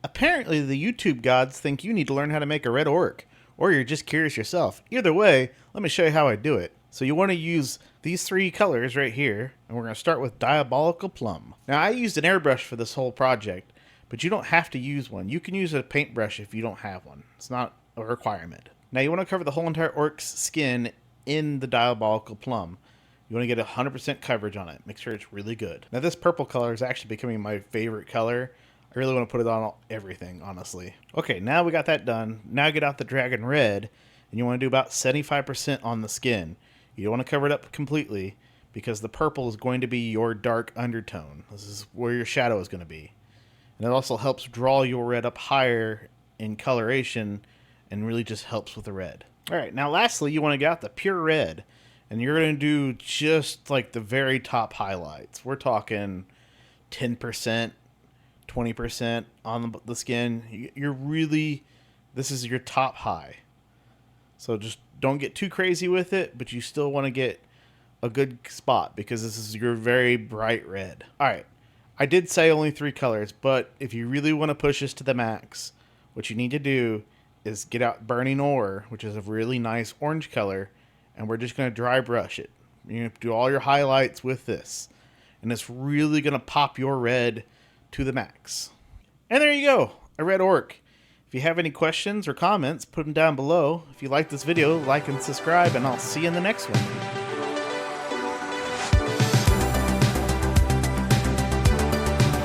Apparently, the YouTube gods think you need to learn how to make a red orc, or you're just curious yourself. Either way, let me show you how I do it. So you want to use these three colors right here, and we're going to start with Diabolical Plum. Now, I used an airbrush for this whole project, but you don't have to use one. You can use a paintbrush if you don't have one. It's not a requirement. Now, you want to cover the whole entire orc's skin in the Diabolical Plum. You want to get 100% coverage on it. Make sure it's really good. Now, this purple color is actually becoming my favorite color. I really want to put it on everything, honestly. Okay, now we got that done. Now get out the Dragon Red, and you want to do about 75% on the skin. You don't want to cover it up completely, because the purple is going to be your dark undertone. This is where your shadow is going to be. And it also helps draw your red up higher in coloration, and really just helps with the red. Alright, now lastly, you want to get out the pure red, and you're going to do just like the very top highlights. We're talking 10%, 20% on the skin. You're really, this is your top high. So just don't get too crazy with it, but you still want to get a good spot because this is your very bright red. Alright, I did say only 3 colors, but if you really want to push this to the max, what you need to do is get out Burning Ore, which is a really nice orange color, and we're just going to dry brush it. You're going to do all your highlights with this, and it's really going to pop your red to the max. And there you go, a red orc. If you have any questions or comments, put them down below. If you like this video, like and subscribe, and I'll see you in the next one.